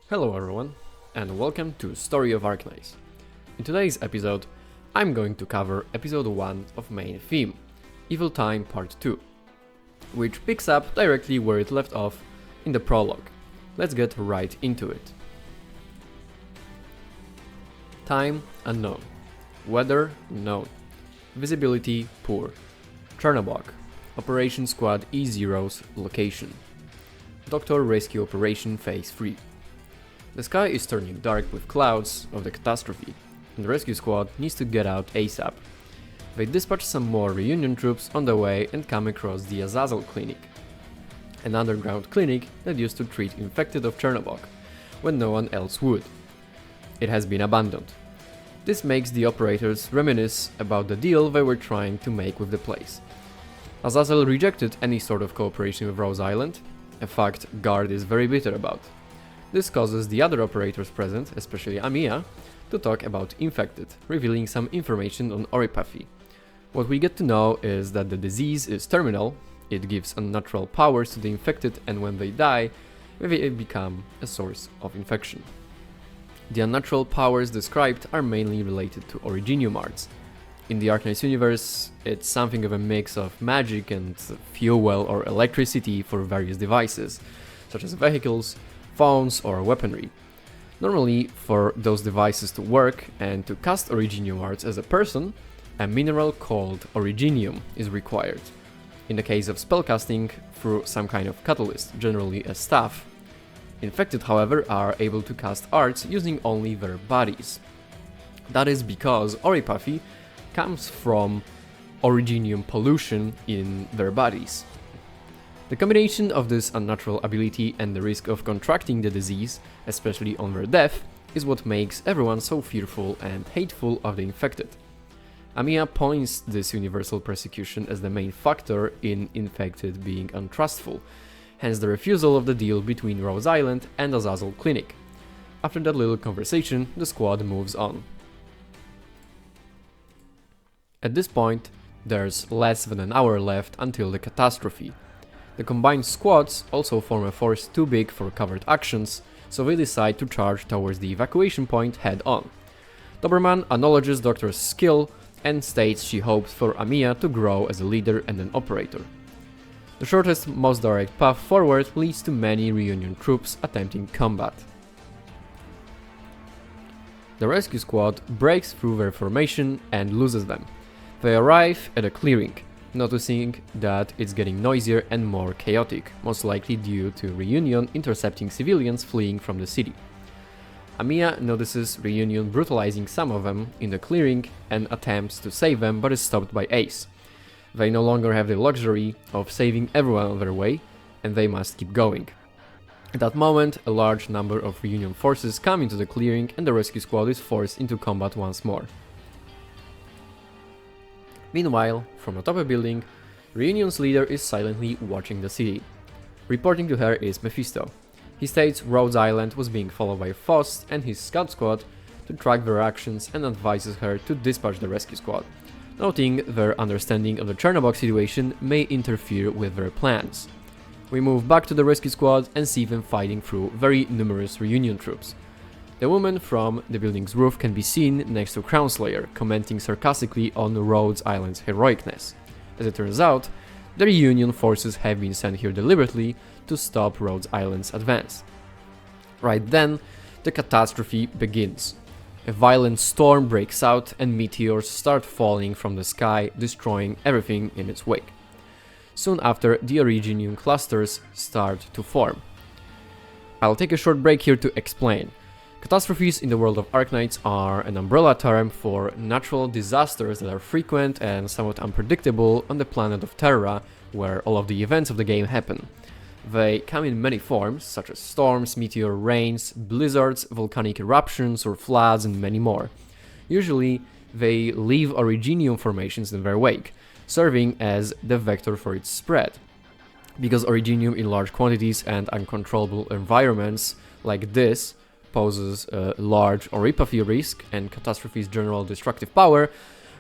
Hello everyone, and welcome to Story of Arknights. In today's episode, I'm going to cover episode 1 of main theme, Evil Time Part 2, which picks up directly where it left off in the prologue. Let's get right into it. Time unknown. Weather known. Visibility poor. Chernobog. Operation Squad E0's location. Doctor Rescue Operation Phase 3. The sky is turning dark with clouds of the Catastrophe, and the rescue squad needs to get out ASAP. They dispatch some more reunion troops on the way and come across the Azazel Clinic, an underground clinic that used to treat infected of Chernobog, when no one else would. It has been abandoned. This makes the operators reminisce about the deal they were trying to make with the place. Azazel rejected any sort of cooperation with Rhodes Island, a fact Guard is very bitter about. This causes the other operators present, especially Amiya, to talk about infected, revealing some information on oripathy. What we get to know is that the disease is terminal, it gives unnatural powers to the infected, and when they die, they become a source of infection. The unnatural powers described are mainly related to Originium arts. In the Arknights universe, it's something of a mix of magic and fuel or electricity for various devices, such as vehicles, phones or weaponry. Normally, for those devices to work and to cast Originium arts as a person, a mineral called Originium is required. In the case of spellcasting, through some kind of catalyst, generally a staff. Infected, however, are able to cast arts using only their bodies. That is because oripathy comes from Originium pollution in their bodies. The combination of this unnatural ability and the risk of contracting the disease, especially on their death, is what makes everyone so fearful and hateful of the infected. Amiya points this universal persecution as the main factor in infected being untrustful, hence the refusal of the deal between Rhodes Island and Azazel Clinic. After that little conversation, the squad moves on. At this point, there's less than an hour left until the catastrophe. The combined squads also form a force too big for covert actions, so they decide to charge towards the evacuation point head on. Doberman acknowledges Doctor's skill and states she hopes for Amiya to grow as a leader and an operator. The shortest, most direct path forward leads to many reunion troops attempting combat. The rescue squad breaks through their formation and loses them. They arrive at a clearing, noticing that it's getting noisier and more chaotic, most likely due to Reunion intercepting civilians fleeing from the city. Amiya notices Reunion brutalizing some of them in the clearing and attempts to save them, but is stopped by Ace. They no longer have the luxury of saving everyone on their way, and they must keep going. At that moment, a large number of Reunion forces come into the clearing and the rescue squad is forced into combat once more. Meanwhile, from atop a building, Reunion's leader is silently watching the city. Reporting to her is Mephisto. He states Rhodes Island was being followed by Faust and his scout squad to track their actions and advises her to dispatch the rescue squad, noting their understanding of the Chernobog situation may interfere with their plans. We move back to the rescue squad and see them fighting through very numerous Reunion troops. The woman from the building's roof can be seen next to Crownslayer, commenting sarcastically on Rhodes Island's heroicness. As it turns out, the Reunion forces have been sent here deliberately to stop Rhodes Island's advance. Right then, the catastrophe begins. A violent storm breaks out and meteors start falling from the sky, destroying everything in its wake. Soon after, the Originium clusters start to form. I'll take a short break here to explain. Catastrophes in the world of Arknights are an umbrella term for natural disasters that are frequent and somewhat unpredictable on the planet of Terra, where all of the events of the game happen. They come in many forms, such as storms, meteor rains, blizzards, volcanic eruptions or floods, and many more. Usually, they leave Originium formations in their wake, serving as the vector for its spread. Because Originium in large quantities and uncontrollable environments like this poses a large oripathy risk and Catastrophe's general destructive power,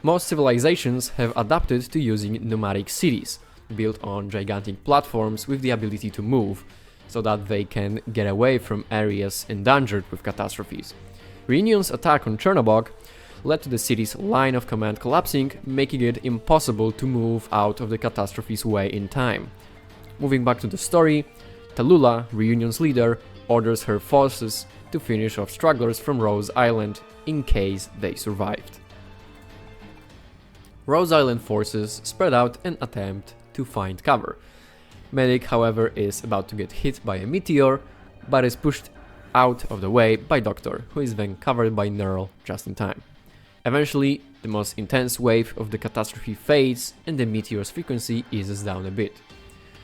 most civilizations have adapted to using nomadic cities, built on gigantic platforms with the ability to move, so that they can get away from areas endangered with catastrophes. Reunion's attack on Chernobog led to the city's line of command collapsing, making it impossible to move out of the catastrophe's way in time. Moving back to the story, Tallulah, Reunion's leader, orders her forces to finish off stragglers from Rhodes Island in case they survived. Rhodes Island forces spread out and attempt to find cover. Medic, however, is about to get hit by a meteor, but is pushed out of the way by Doctor, who is then covered by Nerl just in time. Eventually, the most intense wave of the catastrophe fades and the meteor's frequency eases down a bit.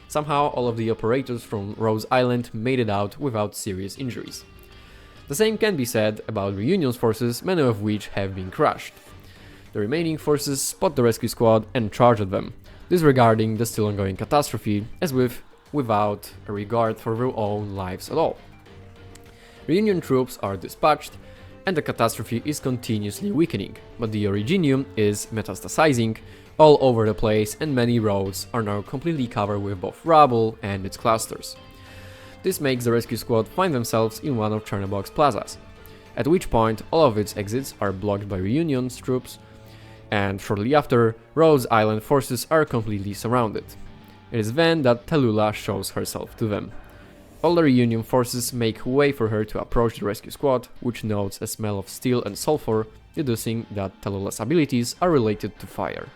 Somehow, all of the operators from Rhodes Island made it out without serious injuries. The same can be said about Reunion's forces, many of which have been crushed. The remaining forces spot the rescue squad and charge at them, disregarding the still ongoing catastrophe, as without a regard for their own lives at all. Reunion troops are dispatched, and the catastrophe is continuously weakening, but the Originium is metastasizing all over the place, and many roads are now completely covered with both rubble and its clusters. This makes the rescue squad find themselves in one of Chernobog's plazas, at which point all of its exits are blocked by Reunion's troops, and shortly after, Rhodes Island forces are completely surrounded. It is then that Tallulah shows herself to them. All the Reunion forces make way for her to approach the rescue squad, which notes a smell of steel and sulfur, deducing that Tallulah's abilities are related to fire.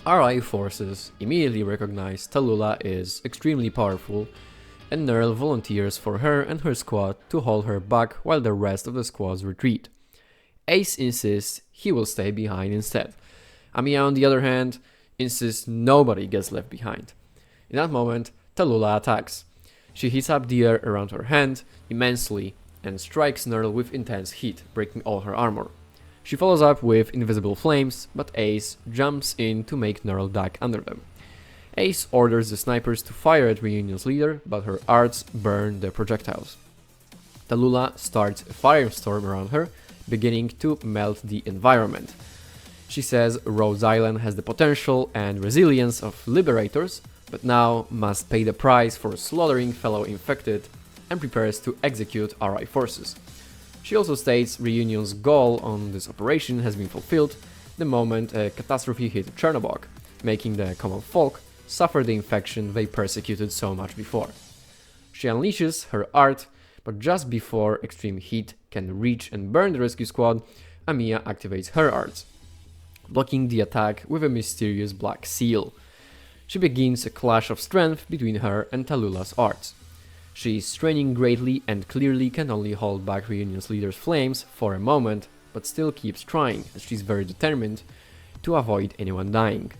RI forces immediately recognize Tallulah is extremely powerful, and Nerl volunteers for her and her squad to hold her back while the rest of the squads retreat. Ace insists he will stay behind instead. Amiya, on the other hand, insists nobody gets left behind. In that moment, Tallulah attacks. She heats up the air around her hand immensely and strikes Nerl with intense heat, breaking all her armor. She follows up with invisible flames, but Ace jumps in to make Nerl duck under them. Ace orders the snipers to fire at Reunion's leader, but her arts burn the projectiles. Tallulah starts a firestorm around her, beginning to melt the environment. She says Rhodes Island has the potential and resilience of liberators, but now must pay the price for slaughtering fellow infected, and prepares to execute RI forces. She also states Reunion's goal on this operation has been fulfilled the moment a catastrophe hit Chernobog, making the common folk suffer the infection they persecuted so much before. She unleashes her art, but just before extreme heat can reach and burn the rescue squad, Amiya activates her arts, blocking the attack with a mysterious black seal. She begins a clash of strength between her and Tallulah's arts. She is straining greatly and clearly can only hold back Reunion's leader's flames for a moment, but still keeps trying, as she's very determined to avoid anyone dying.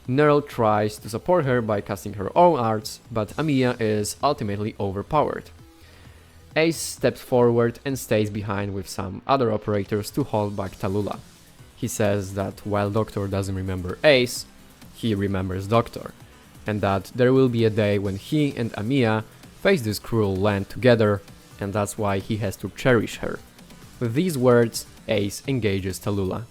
Nerl tries to support her by casting her own arts, but Amiya is ultimately overpowered. Ace steps forward and stays behind with some other operators to hold back Tallulah. He says that while Doctor doesn't remember Ace, he remembers Doctor, and that there will be a day when he and Amiya face this cruel land together, and that's why he has to cherish her. With these words, Ace engages Tallulah.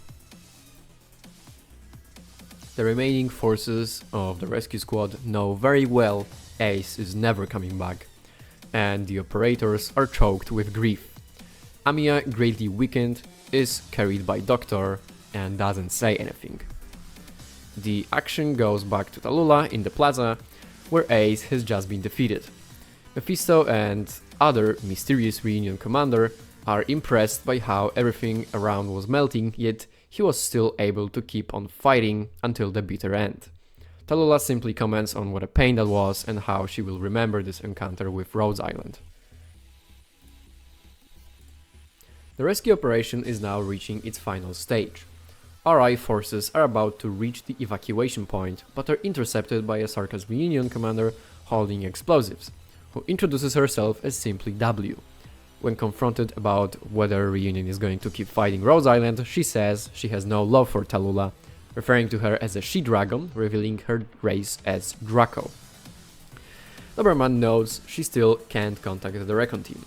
The remaining forces of the rescue squad know very well Ace is never coming back, and the operators are choked with grief. Amiya, greatly weakened, is carried by Doctor and doesn't say anything. The action goes back to Tallulah in the plaza, where Ace has just been defeated. Mephisto and other mysterious Reunion commander are impressed by how everything around was melting, yet he was still able to keep on fighting until the bitter end. Tallulah simply comments on what a pain that was and how she will remember this encounter with Rhodes Island. The rescue operation is now reaching its final stage. RI forces are about to reach the evacuation point, but are intercepted by a sarcastic Reunion commander holding explosives, who introduces herself as simply W. When confronted about whether Reunion is going to keep fighting Rhodes Island, she says she has no love for Tallulah, referring to her as a she-dragon, revealing her race as Draco. Doberman notes she still can't contact the Recon team.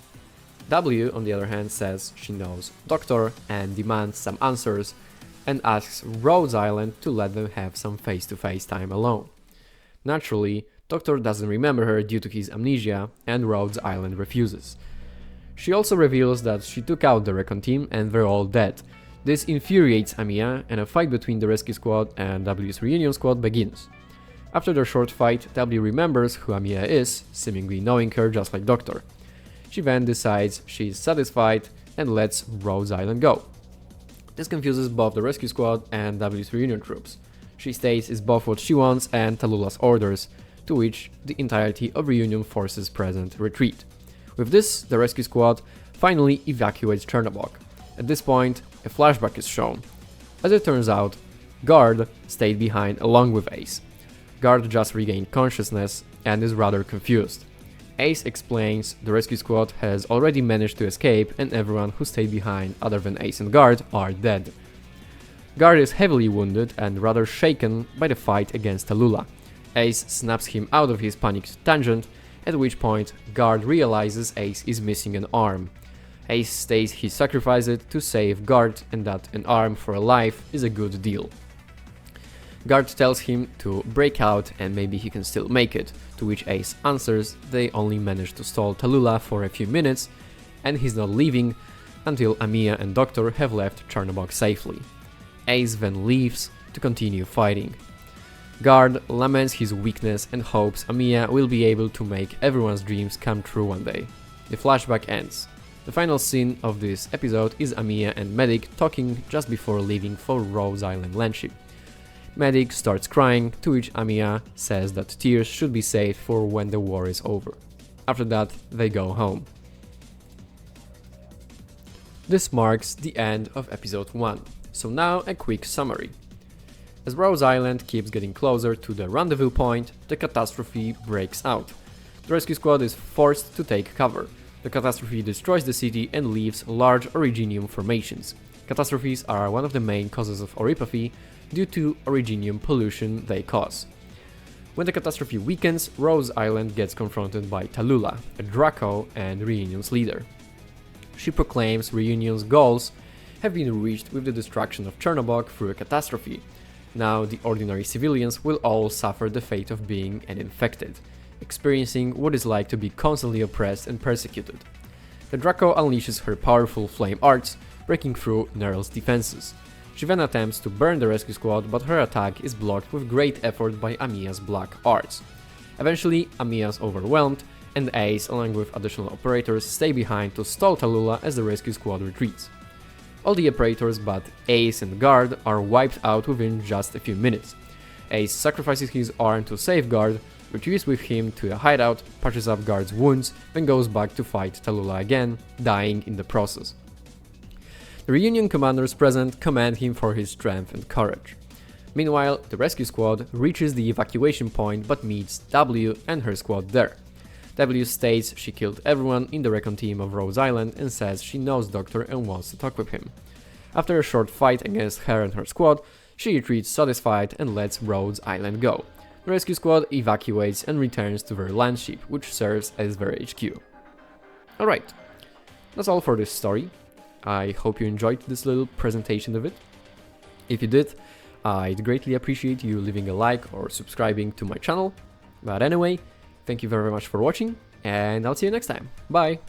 W, on the other hand, says she knows Doctor and demands some answers, and asks Rhodes Island to let them have some face-to-face time alone. Naturally, Doctor doesn't remember her due to his amnesia, and Rhodes Island refuses. She also reveals that she took out the recon team and they're all dead. This infuriates Amiya, and a fight between the rescue squad and W's reunion squad begins. After their short fight, W remembers who Amiya is, seemingly knowing her just like Doctor. She then decides she is satisfied and lets Rhodes Island go. This confuses both the rescue squad and W's reunion troops. She states it's both what she wants and Tallulah's orders, to which the entirety of reunion forces present retreat. With this, the rescue squad finally evacuates Chernobog. At this point, a flashback is shown. As it turns out, Guard stayed behind along with Ace. Guard just regained consciousness and is rather confused. Ace explains the rescue squad has already managed to escape and everyone who stayed behind other than Ace and Guard are dead. Guard is heavily wounded and rather shaken by the fight against Tallulah. Ace snaps him out of his panicked tangent, at which point Guard realizes Ace is missing an arm. Ace states he sacrificed it to save Guard and that an arm for a life is a good deal. Guard tells him to break out and maybe he can still make it, to which Ace answers they only managed to stall Tallulah for a few minutes and he's not leaving until Amiya and Doctor have left Chernobog safely. Ace then leaves to continue fighting. Guard laments his weakness and hopes Amiya will be able to make everyone's dreams come true one day. The flashback ends. The final scene of this episode is Amiya and Medic talking just before leaving for Rhodes Island landship. Medic starts crying, to which Amiya says that tears should be saved for when the war is over. After that, they go home. This marks the end of episode 1, so now a quick summary. As Rhodes Island keeps getting closer to the rendezvous point, the catastrophe breaks out. The rescue squad is forced to take cover. The catastrophe destroys the city and leaves large originium formations. Catastrophes are one of the main causes of oripathy due to originium pollution they cause. When the catastrophe weakens, Rhodes Island gets confronted by Tallulah, a Draco and Reunion's leader. She proclaims Reunion's goals have been reached with the destruction of Chernobog through a catastrophe. Now the ordinary civilians will all suffer the fate of being an infected, experiencing what it's like to be constantly oppressed and persecuted. The Draco unleashes her powerful flame arts, breaking through Nerl's defenses. She then attempts to burn the rescue squad, but her attack is blocked with great effort by Amiya's black arts. Eventually, Amiya is overwhelmed, and Ace, along with additional operators, stay behind to stall Tallulah as the rescue squad retreats. All the operators but Ace and Guard are wiped out within just a few minutes. Ace sacrifices his arm to save Guard, retreats with him to a hideout, patches up Guard's wounds, then goes back to fight Tallulah again, dying in the process. The reunion commanders present commend him for his strength and courage. Meanwhile, the rescue squad reaches the evacuation point but meets W and her squad there. W states she killed everyone in the recon team of Rhodes Island and says she knows Doctor and wants to talk with him. After a short fight against her and her squad, she retreats satisfied and lets Rhodes Island go. The rescue squad evacuates and returns to their landship, which serves as their HQ. Alright, that's all for this story. I hope you enjoyed this little presentation of it. If you did, I'd greatly appreciate you leaving a like or subscribing to my channel. But anyway, thank you very much for watching, and I'll see you next time. Bye!